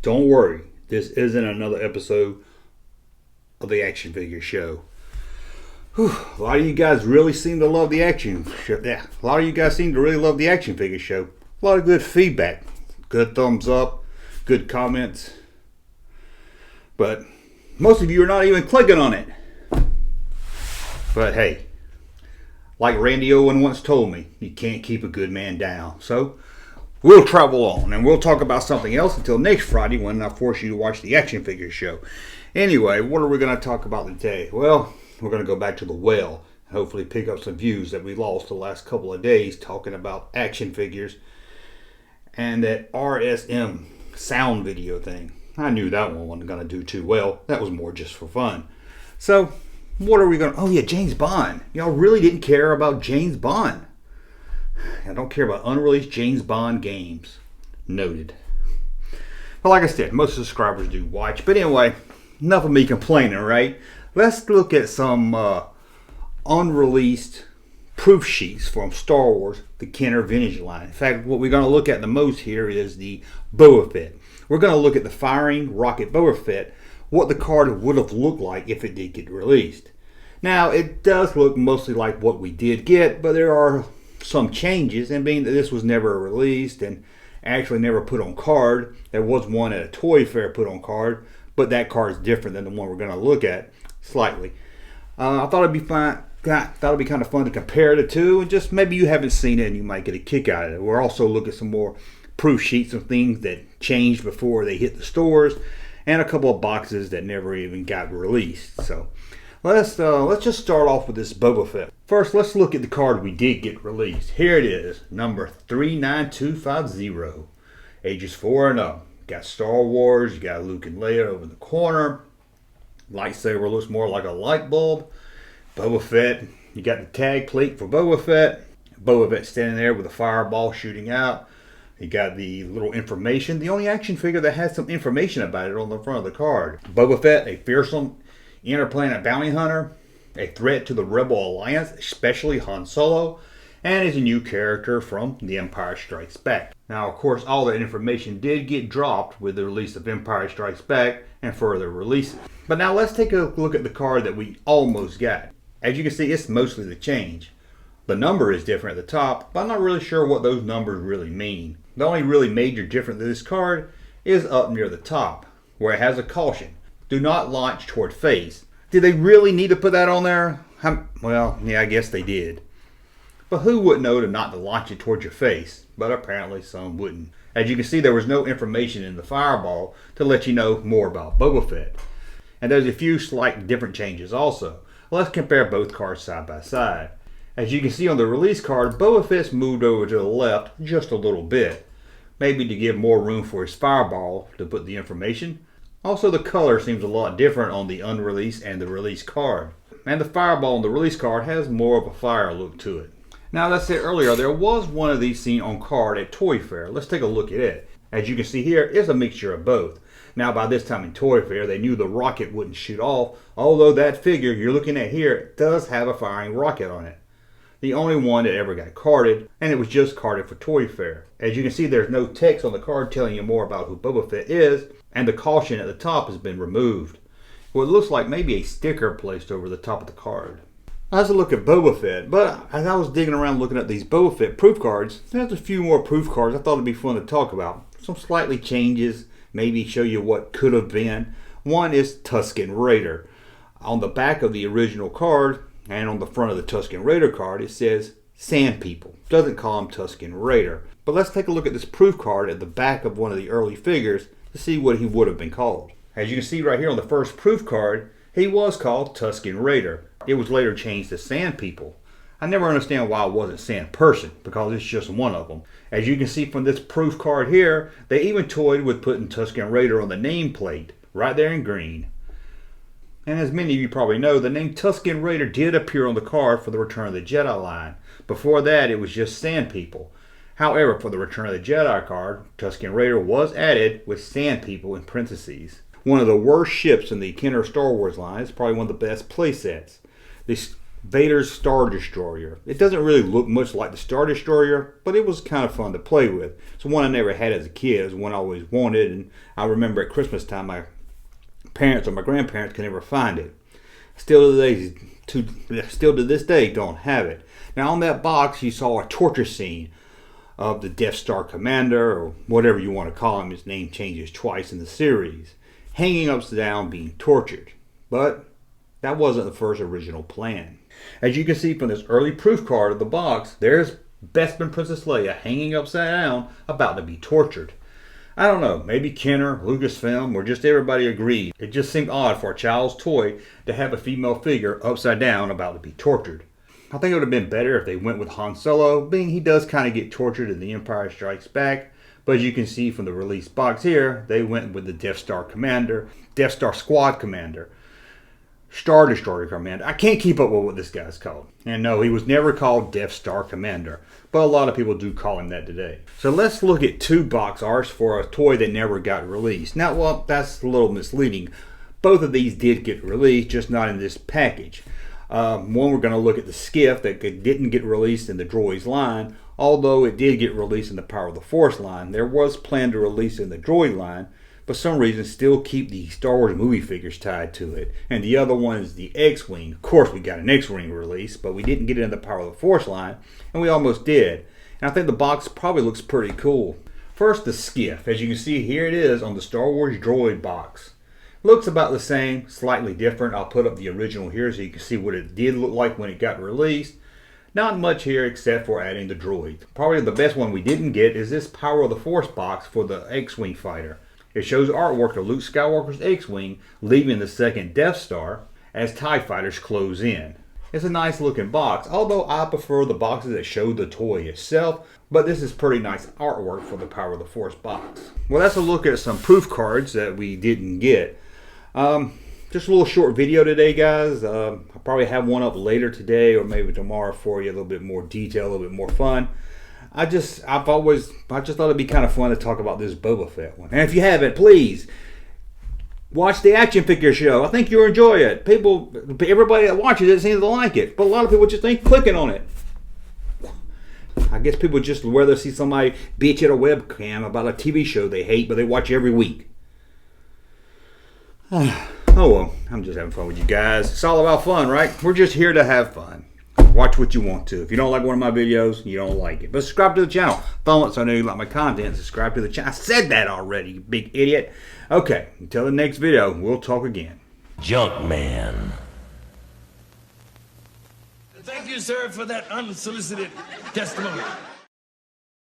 Don't worry, this isn't another episode of the action figure show. Whew, a lot of you guys really seem to love the action show. Yeah, a lot of you guys seem to really love the action figure show. A lot of good feedback, good thumbs up, good comments. But most of you are not even clicking on it. But hey, like Randy Owen once told me, you can't keep a good man down. So we'll travel on and we'll talk about something else until next Friday when I force you to watch the action figure show. Anyway, what are we going to talk about today? Well, we're going to go back to the well and hopefully pick up some views that we lost the last couple of days talking about action figures and that RSM sound video thing. I knew that one wasn't going to do too well. That was more just for fun. So, what are we going to... Oh yeah, James Bond. Y'all really didn't care about James Bond. I don't care about unreleased James Bond games. Noted. But like I said, most subscribers do watch. But anyway, enough of me complaining, right? Let's look at some unreleased proof sheets from Star Wars, the Kenner Vintage line. In fact, what we're going to look at the most here is the Boba Fett. We're going to look at the firing rocket Boba Fett, what the card would have looked like if it did get released. Now, it does look mostly like what we did get, but there are some changes, and being that this was never released and actually never put on card, there was one at a toy fair put on card, but that card is different than the one we're going to look at slightly. I thought it'd be fun. Thought it'd be kind of fun to compare the two, and just maybe you haven't seen it and you might get a kick out of it. We'll also look at some more proof sheets of things that changed before they hit the stores, and a couple of boxes that never even got released. So let's just start off with this Boba Fett. First, let's look at the card we did get released. Here it is, number 39250, ages 4 and up. Got Star Wars, you got Luke and Leia over in the corner. Lightsaber looks more like a light bulb. Boba Fett, you got the tag plate for Boba Fett. Boba Fett standing there with a fireball shooting out. You got the little information. The only action figure that has some information about it on the front of the card. Boba Fett, a fearsome interplanet bounty hunter, a threat to the Rebel Alliance, especially Han Solo, and is a new character from The Empire Strikes Back. Now, of course, all that information did get dropped with the release of Empire Strikes Back and further releases. But now let's take a look at the card that we almost got. As you can see, it's mostly the change. The number is different at the top, but I'm not really sure what those numbers really mean. The only really major difference to this card is up near the top, where it has a caution. Do not launch toward face. Did they really need to put that on there? Well, yeah, I guess they did. But who would know not to launch it toward your face? But apparently some wouldn't. As you can see, there was no information in the fireball to let you know more about Boba Fett. And there's a few slight different changes also. Let's compare both cards side by side. As you can see on the release card, Boba Fett's moved over to the left just a little bit. Maybe to give more room for his fireball to put the information. Also, the color seems a lot different on the unreleased and the release card. And the fireball on the release card has more of a fire look to it. Now, as I said earlier, there was one of these seen on card at Toy Fair. Let's take a look at it. As you can see here, it's a mixture of both. Now, by this time in Toy Fair, they knew the rocket wouldn't shoot off, although that figure you're looking at here does have a firing rocket on it. The only one that ever got carded, and it was just carded for Toy Fair. As you can see, there's no text on the card telling you more about who Boba Fett is, and the caution at the top has been removed. Well, it looks like maybe a sticker placed over the top of the card. Let's look at Boba Fett, but as I was digging around looking at these Boba Fett proof cards, there's a few more proof cards I thought it'd be fun to talk about. Some slightly changes, maybe show you what could have been. One is Tuscan Raider. On the back of the original card, and on the front of the Tuscan Raider card, it says Sand People. Doesn't call him Tuscan Raider. But let's take a look at this proof card at the back of one of the early figures to see what he would have been called. As you can see right here on the first proof card, he was called Tuscan Raider. It was later changed to Sand People. I never understand why it wasn't Sand Person, because it's just one of them. As you can see from this proof card here, they even toyed with putting Tuscan Raider on the nameplate, right there in green. And as many of you probably know, the name Tuscan Raider did appear on the card for the Return of the Jedi line. Before that, it was just Sand People. However, for the Return of the Jedi card, Tuscan Raider was added with Sand People in parentheses. One of the worst ships in the Kenner Star Wars line is probably one of the best playsets. The Vader's Star Destroyer. It doesn't really look much like the Star Destroyer, but it was kind of fun to play with. It's one I never had as a kid. It was one I always wanted, and I remember at Christmas time my parents or my grandparents could never find it. Still to this day, don't have it. Now on that box, you saw a torture scene of the Death Star Commander, or whatever you want to call him. His name changes twice in the series, hanging upside down, being tortured. But that wasn't the first original plan. As you can see from this early proof card of the box, there's Bespin Princess Leia hanging upside down, about to be tortured. I don't know, maybe Kenner, Lucasfilm, or just everybody agreed. It just seemed odd for a child's toy to have a female figure upside down about to be tortured. I think it would have been better if they went with Han Solo, being he does kind of get tortured in The Empire Strikes Back. But as you can see from the release box here, they went with the Death Star Commander, Death Star Squad Commander, Star Destroyer Commander. I can't keep up with what this guy's called. And no, he was never called Death Star Commander, but a lot of people do call him that today. So let's look at two box arts for a toy that never got released. Now, well, that's a little misleading. Both of these did get released, just not in this package. One, we're going to look at the skiff that didn't get released in the Droids line, although it did get released in the Power of the Force line. There was planned to release in the Droid line, but some reason still keep the Star Wars movie figures tied to it. And the other one is the X-Wing. Of course, we got an X-Wing release, but we didn't get it in the Power of the Force line, and we almost did. And I think the box probably looks pretty cool. First, the skiff. As you can see, here it is on the Star Wars Droid box. Looks about the same, slightly different. I'll put up the original here so you can see what it did look like when it got released. Not much here except for adding the droid. Probably the best one we didn't get is this Power of the Force box for the X-Wing fighter. It shows artwork of Luke Skywalker's X-Wing leaving the second Death Star as TIE fighters close in. It's a nice looking box, although I prefer the boxes that show the toy itself, but this is pretty nice artwork for the Power of the Force box. Well, that's a look at some proof cards that we didn't get. Just a little short video today, guys. I'll probably have one up later today or maybe tomorrow for you, a little bit more detail, a little bit more fun. I just thought it'd be kind of fun to talk about this Boba Fett one. And if you haven't, please watch the Action Figure Show. I think you'll enjoy it. Everybody that watches it seems to like it, but a lot of people just ain't clicking on it. I guess people just rather see somebody bitch at a webcam about a TV show they hate, but they watch every week. Oh well, I'm just having fun with you guys. It's all about fun, right? We're just here to have fun. Watch what you want to. If you don't like one of my videos, you don't like it. But subscribe to the channel. Follow it so I know you like my content. Subscribe to the channel. I said that already, you big idiot. Okay, until the next video, we'll talk again. Junkman. Thank you, sir, for that unsolicited testimony.